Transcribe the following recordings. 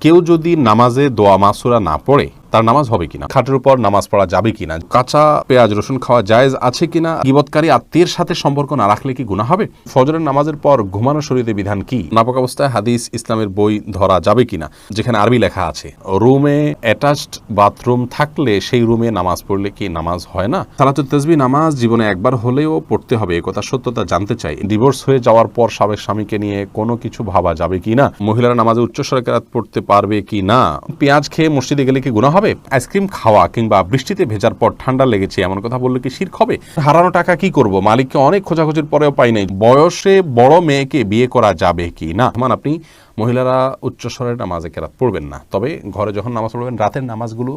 কেউ যদি নামাজে দোয়া মাসুরা না পড়ে তার নামাজ হবে কিনা, খাটের উপর নামাজ পড়া যাবে কিনা, কাঁচা পেঁয়াজ রসুন খাওয়া জায়েজ আছে কিনা, গীবতকারী আত্মীয়ের সাথে সম্পর্ক না রাখলে কি গুনাহ হবে, ফজরের নামাজের পর ঘুমানো শরীরে বিধান কি, নাপাক অবস্থায় হাদিস ইসলামের বই ধরা যাবে কিনা যেখানে আরবি লেখা আছে, রুমে অ্যাটাচড বাথরুম থাকলে সেই রুমে নামাজ পড়লে কি নামাজ হয় না, সালাতুত তাসবিহ নামাজ জীবনে একবার হলেও পড়তে হবে একথা সত্যতা জানতে চাই, ডিভোর্স হয়ে যাওয়ার পর সাবেক স্বামীকে নিয়ে কোনো কিছু ভাবা যাবে কিনা, মহিলারা নামাজে উচ্চস্বরে কেরাত পড়তে পারবে কি না, পেঁয়াজ খেয়ে মসজিদে গেলে কি গুনাহ হবে, আইসক্রিম খাওয়া কিংবা বৃষ্টিতে ভেজার পর ঠান্ডা লেগেছে এমন কথা বললে কি শিরক হবে, হারানো টাকা কি করব, মালিককে অনেক খোঁজাখুঁজির পরেও পাই নাই, বয়সে বড় মেয়েকে বিয়ে করা যাবে কি না। আপনি মহিলারা উচ্চস্বরের নামাজে কেরাত পড়বেন না, তবে ঘরে যখন নামাজ পড়বেন রাতের নামাজগুলো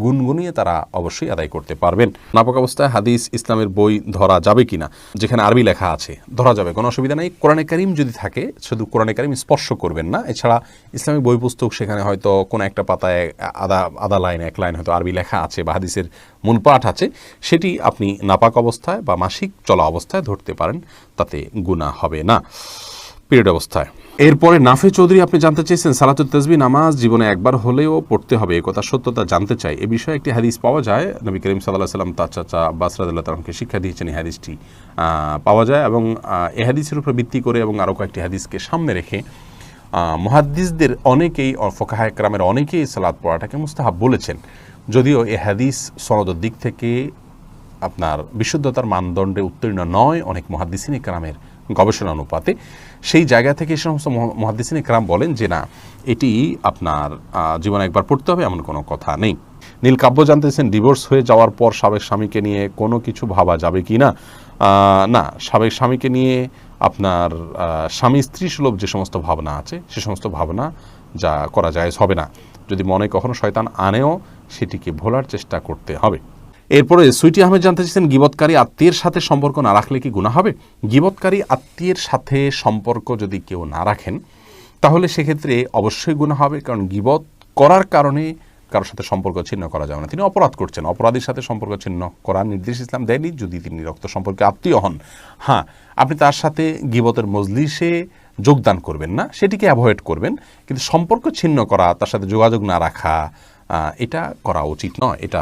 গুনগুনিয়ে তারা অবশ্যই আদায় করতে পারবেন। নাপাক অবস্থায় হাদিস ইসলামের বই ধরা যাবে কিনা যেখানে আরবি লেখা আছে, ধরা যাবে, কোনো অসুবিধা নেই। কোরআনে কারীম যদি থাকে শুধু কোরআনে কারীম স্পর্শ করবেন না, এছাড়া ইসলামিক বই পুস্তক সেখানে হয়তো কোনো একটা পাতায় আধা লাইন এক লাইন হয়তো আরবি লেখা আছে বা হাদিসের মূল পাঠ আছে, সেটি আপনি নাপাক অবস্থায় বা মাসিক চলা অবস্থায় ধরতে পারেন, তাতে গুনাহ হবে না পিরিয়ড অবস্থায়। এরপরে নাফে চৌধুরী আপনি জানতে চেয়েছেন সালাতুত তাসবিহ নামাজ জীবনে একবার হলেও পড়তে হবে একথা সত্যতা জানতে চাই, এ বিষয়ে একটি হাদিস পাওয়া যায়, নবী করিম সাল্লাল্লাহু আলাইহি ওয়াসাল্লাম তার চাচা আব্বাস রাদিয়াল্লাহু তাআলাকে শিক্ষা দিয়েছেন, এই হাদিসটি পাওয়া যায় এবং এই হাদিসের উপর ভিত্তি করে এবং আরও কয়েকটি হাদিসকে সামনে রেখে মুহাদ্দিসদের অনেকেই ফুকাহায়ে কেরামের অনেকেই সালাত পড়াটাকে মুস্তাহাব বলেছেন, যদিও এই হাদিস সনদের দিক থেকে আপনার বিশুদ্ধতার মানদণ্ডে উত্তীর্ণ নয় অনেক মুহাদ্দিসিনে কেরামের গবেষণা অনুপাতে, সেই জায়গা থেকে এই সমস্ত মুহাদ্দিসিনে কেরাম বলেন যে না, এটি আপনার জীবনে একবার পড়তে হবে এমন কোনো কথা নেই। নীল কাব্য জানতেছেন ডিভোর্স হয়ে যাওয়ার পর সাবেক স্বামীকে নিয়ে কোনো কিছু ভাবা যাবে কি না, না, সাবেক স্বামীকে নিয়ে আপনার স্বামী স্ত্রী সুলভ যে সমস্ত ভাবনা আছে সে সমস্ত ভাবনা যা করা জায়েজ হবে না, যদি মনে কখনো শয়তান আনেও সেটিকে ভোলার চেষ্টা করতে হবে। এরপরে সুইটি আহমেদ জানতে চাইছেন গীবতকারী আত্মীয়ের সাথে সম্পর্ক না রাখলে কি গুনাহ হবে, গীবতকারী আত্মীয়ের সাথে সম্পর্ক যদি কেউ না রাখেন তাহলে সেক্ষেত্রে অবশ্যই গুনাহ হবে, কারণ গীবত করার কারণে কারোর সাথে সম্পর্ক ছিন্ন করা যাবে না, তিনি অপরাধ করছেন, অপরাধীর সাথে সম্পর্ক ছিন্ন করার নির্দেশ ইসলাম দেয়নি যদি তিনি রক্ত সম্পর্কে আত্মীয় হন। হ্যাঁ, আপনি তার সাথে গীবতের মজলিসে যোগদান করবেন না, সেটিকে অ্যাভয়েড করবেন, কিন্তু সম্পর্ক ছিন্ন করা, তার সাথে যোগাযোগ না রাখা, এটা করা উচিত নয়, এটা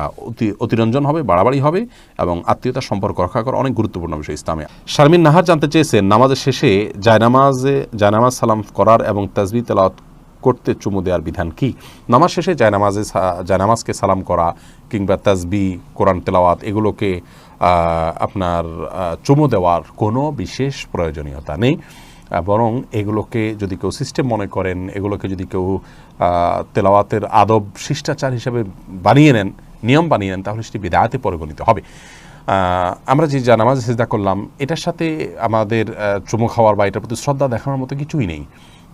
অতিরঞ্জন হবে, বাড়াবাড়ি হবে এবং আত্মীয়তার সম্পর্ক রক্ষা করা অনেক গুরুত্বপূর্ণ বিষয় ইসলামে। শারমিন নাহার জানতে চেয়েছেন নামাজের শেষে জায়নামাজ সালাম করার এবং তাসবিহ তেলাওয়াত করতে চুমু দেওয়ার বিধান কি, নামাজ শেষে জায়নামাজকে সালাম করা কিংবা তাসবিহ কোরআন তেলাওয়াত এগুলোকে আপনার চুমু দেওয়ার কোনো বিশেষ প্রয়োজনীয়তা নেই, বরং এগুলোকে যদি কেউ সিস্টেম মনে করেন, এগুলোকে যদি কেউ তেলাওয়াতের আদব শিষ্টাচার হিসেবে বানিয়ে নেন, নিয়ম বানিয়ে নেন, তাহলে সেটি বিদআতে পরিগণিত হবে। আমরা যে জানামাজ সিজদা করলাম এটার সাথে আমাদের চুমু খাওয়ার বা এটার প্রতি শ্রদ্ধা দেখানোর মতো কিছুই নেই,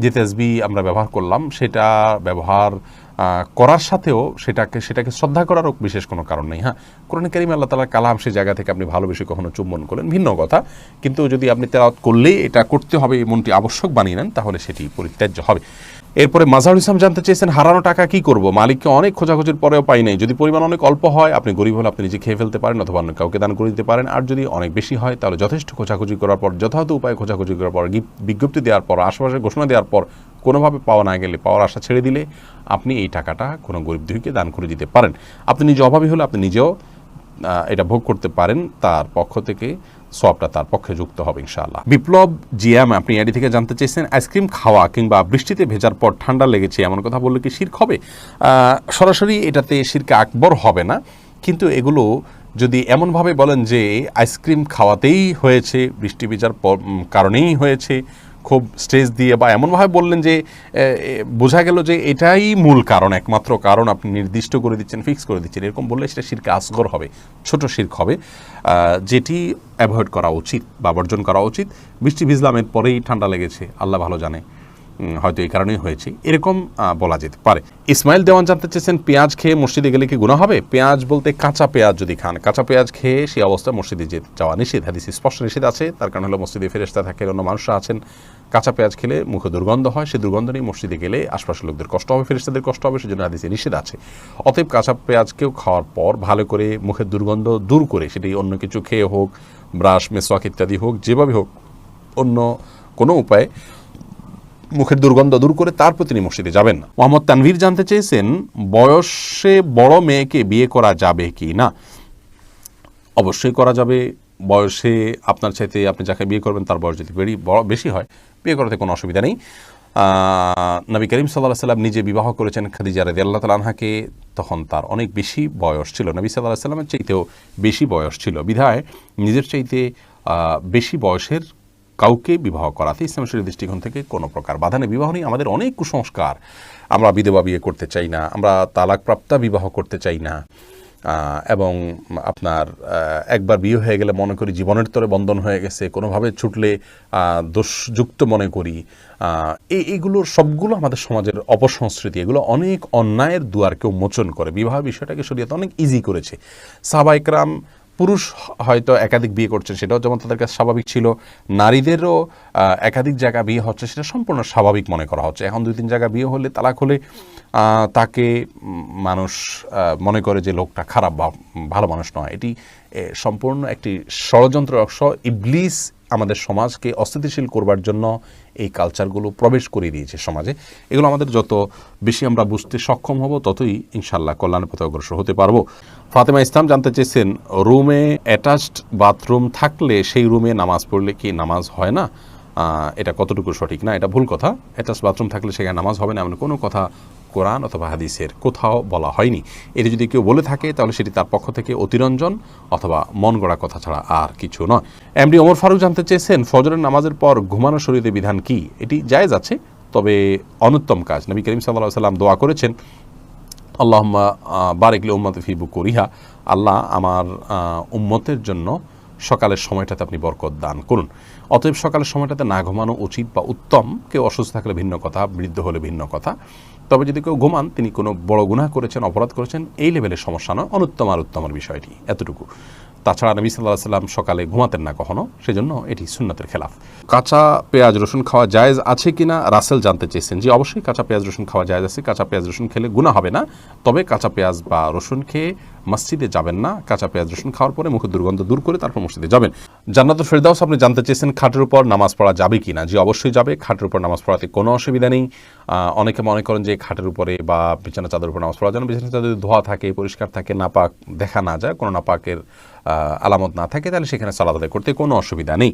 যে তাসবিহ আমরা ব্যবহার করলাম সেটা ব্যবহার করার সাথেও সেটাকে শ্রদ্ধা করারও বিশেষ কোনো কারণ নেই। হ্যাঁ, কোরআনে কারীমে আল্লাহ তাআলার কালাম, সেই জায়গা থেকে আপনি ভালোবেসে কখনো চুম্বন করেন ভিন্ন কথা, কিন্তু যদি আপনি তেলাওয়াত করলেই এটা করতে হবে এমনটি আবশ্যক বানিয়ে নেন তাহলে সেটি পরিত্যাজ্য হবে। এরপরে মাজাহুল ইসলাম জানতে চেয়েছেন হারানো টাকা কি করব, মালিককে অনেক খোঁজাখুঁজির পরেও পাই নাই, যদি পরিমাণ অনেক অল্প হয় আপনি গরিব হলে আপনি নিজে খেয়ে ফেলতে পারেন অথবা অন্য কাউকে দান করে দিতে পারেন, আর যদি অনেক বেশি হয় তাহলে যথেষ্ট খোঁজাখুঁজি করার পর, যথাযথ উপায়ে খোঁজাখুঁজি করার পর, বিজ্ঞপ্তি দেওয়ার পর, আশেপাশে ঘোষণা দেওয়ার পর কোনোভাবে পাওয়া না গেলে পাওয়ার আশা ছেড়ে দিলে আপনি এই টাকাটা কোনো গরিব দুঃখীকে দান করে দিতে পারেন। আপনি নিজে অভাবী হলে আপনি নিজেও এটা ভোগ করতে পারেন, তার পক্ষ থেকে সওয়াবটা তার পক্ষে যুক্ত হবে ইনশাআল্লাহ। বিপ্লব জিয়াম আপনি এডি থেকে জানতে চেয়েছেন আইসক্রিম খাওয়া কিংবা বৃষ্টিতে ভেজার পর ঠান্ডা লেগেছে এমন কথা বললে কি শিরক হবে, সরাসরি এটাতে শিরকে আকবর হবে না, কিন্তু এগুলো যদি এমনভাবে বলেন যে আইসক্রিম খাওয়াতেই হয়েছে, বৃষ্টি ভেজার কারণেই হয়েছে, খুব স্ট্রেস দিয়ে বা এমনভাবে বললেন যে বোঝা গেল যে এটাই মূল কারণ, একমাত্র কারণ আপনি নির্দিষ্ট করে দিচ্ছেন, ফিক্স করে দিচ্ছেন, এরকম বললে সেটা শিরকে আসগর হবে, ছোট শিরক হবে, যেটি অ্যাভয়েড করা উচিত বা বর্জন করা উচিত। বৃষ্টি ভিজলাম এর পরেই ঠান্ডা লেগেছে, আল্লাহ ভালো জানে, হয়তো এই কারণেই হয়েছে, এরকম বলা যেতে পারে। ইসমাইল দেওয়ান জানতে চেয়েছেন পেঁয়াজ খেয়ে মসজিদে গেলে কি গুনাহ হবে, পেঁয়াজ বলতে কাঁচা পেঁয়াজ যদি খান, কাঁচা পেঁয়াজ খেয়ে সেই অবস্থায় মসজিদে যাওয়া নিষেধ, হাদিসে স্পষ্ট নিষেধ আছে, তার কারণ হলো মসজিদে ফেরেশতা থাকে, অন্য মানুষরা আছেন, কাঁচা পেঁয়াজ খেলে মুখে দুর্গন্ধ হয়, সেই দুর্গন্ধ নিয়ে মসজিদে গেলে আশপাশের লোকদের কষ্ট হবে, ফেরেশতাদের কষ্ট হবে, সেজন্য হাদিসে নিষেধ আছে। অতএব কাঁচা পেঁয়াজকেও খাওয়ার পর ভালো করে মুখের দুর্গন্ধ দূর করে, সেটি অন্য কিছু খেয়ে হোক, ব্রাশ মেসওয়াক ইত্যাদি হোক, যেভাবে হোক, অন্য কোনো উপায়ে মুখের দুর্গন্ধ দূর করে তারপর তিনি মসজিদে যাবেন না। মোহাম্মদ তানভীর জানতে চেয়েছেন, বয়সে বড় মেয়েকে বিয়ে করা যাবে কি না? অবশ্যই করা যাবে। বয়সে আপনার চাইতে আপনি যাকে বিয়ে করবেন তার বয়স যদি বেশি হয়, বিয়ে করাতে কোনো অসুবিধা নেই। নবী করিম সাল্লাল্লাহু আলাইহি সাল্লাম নিজে বিবাহ করেছেন খাদিজা রাদিয়াল্লাহু তাআলা আনহাকে, তখন তার অনেক বেশি বয়স ছিল, নবী সাল্লাল্লাহু আলাইহি সাল্লামের চাইতেও বেশি বয়স ছিল, বিধায় নিজের চাইতে বেশি বয়সের কাউকে বিবাহ করাতে ইসলাম শরীয়তের দৃষ্টিকোণ থেকে কোনো প্রকার বাধা নেই। বিবাহ নিয়ে আমাদের অনেক কুসংস্কার, আমরা বিধবা বিয়ে করতে চাই না, আমরা তালাকপ্রাপ্তা বিবাহ করতে চাই না, এবং আপনার একবার বিয়ে হয়ে গেলে মনে করি জীবনের তরে বন্ধন হয়ে গেছে, কোনোভাবে ছুটলে দোষযুক্ত মনে করি। এইগুলোর সবগুলো আমাদের সমাজের অপসংস্কৃতি, এগুলো অনেক অন্যায়ের দুয়ারকে উন্মোচন করে। বিবাহ বিষয়টাকে শরীয়ত অনেক ইজি করেছে। সাহাবা ইকরাম পুরুষ হয়তো একাধিক বিয়ে করছেন, সেটাও যেমন তাদের কাছে স্বাভাবিক ছিল, নারীদেরও একাধিক জায়গা বিয়ে হচ্ছে, সেটা সম্পূর্ণ স্বাভাবিক মনে করা হচ্ছে। এখন 2-3 জায়গা বিয়ে হলে, তালাক হলে তাকে মানুষ মনে করে যে লোকটা খারাপ বা ভালো মানুষ নয়। এটি সম্পূর্ণ একটি ষড়যন্ত্র অংশ। ইবলিস আমাদের সমাজকে অস্থিতিশীল করবার জন্য এই কালচারগুলো প্রবেশ করে দিয়েছে সমাজে। এগুলো আমাদের যত বেশি আমরা বুঝতে সক্ষম হব, ততই ইনশাআল্লাহ কল্যাণের পথে অগ্রসর হতে পারবো। ফাতেমা ইসলাম জানতে চেয়েছেন, রুমে অ্যাটাচড বাথরুম থাকলে সেই রুমে নামাজ পড়লে কি নামাজ হয় না? এটা কতটুকু সঠিক? না, এটা ভুল কথা। অ্যাটাচড বাথরুম থাকলে সেখানে নামাজ হবে না এমন কোনো কথা কোরআন অথবা হাদিসের কোথাও বলা হয়নি। এটি যদি কেউ বলে থাকে তাহলে সেটি তার পক্ষ থেকে অতিরঞ্জন অথবা মন গড়া কথা ছাড়া আর কিছু নয়। এমডি ওমর ফারুক জানতে চেয়েছেন, ফজরের নামাজের পর ঘুমানো শরীয়তের বিধান কি? এটি জায়েজ আছে, তবে অনুত্তম কাজ। নবী করিম সাল্লাল্লাহু আলাইহি ওয়াসাল্লাম দোয়া করেছেন, আল্লাহুম্মা বারিক লি উম্মতি ফি বুকুরিহা, আল্লাহ আমার উম্মতের জন্য সকালের সময়টাতে আপনি বরকত দান করুন। অতএব সকালের সময়টাতে না ঘুমানো উচিত বা উত্তম। কেউ অসুস্থ থাকলে ভিন্ন কথা, বৃদ্ধ হলে ভিন্ন কথা। তবে যদি কেউ ঘুমান, তিনি কোনো বড় গুনাহ করেছেন, অপরাধ করেছেন, এই লেভেলের সমস্যা নয়। অনুত্তম আর উত্তমের বিষয়টি এতটুকু। তাছাড়া নবী সাল্লাল্লাহু আলাইহি ওয়াসাল্লাম সকালে ঘুমাতেন না কখনো, সেজন্য এটি সুন্নাতের খেলাফ। কাঁচা পেঁয়াজ রসুন খাওয়া জায়েজ আছে কিনা রাসেল জানতে চেয়েছেন। জি, অবশ্যই কাঁচা পেঁয়াজ রসুন খাওয়া জায়েজ আছে। কাঁচা পেঁয়াজ রসুন খেলে গুনাহ হবে না, তবে কাঁচা পেঁয়াজ বা রসুন খেয়ে মসজিদে যাবেন না। কাঁচা পেঁয়াজ রসুন খাওয়ার পরে মুখের দুর্গন্ধ দূর করে তারপর মসজিদে যাবেন। জান্নাতুল ফেরদাউস আপনি জানতে চেয়েছেন, খাটের উপর নামাজ পড়া যাবে কিনা? জি, অবশ্যই যাবে। খাটের উপর নামাজ পড়াতে কোনো অসুবিধা নেই। অনেকে মনে করেন যে খাটের উপরে বা বিছানা চাদর উপর নামাজ পড়া যেন বিছানা চাদর ধোয়া থাকে, পরিষ্কার থাকে, নাপাক দেখা না যায়, কোনো নাপাকের আলামত না থাকে, তাহলে সেখানে সালাত আদায় করতে কোনো অসুবিধা নেই।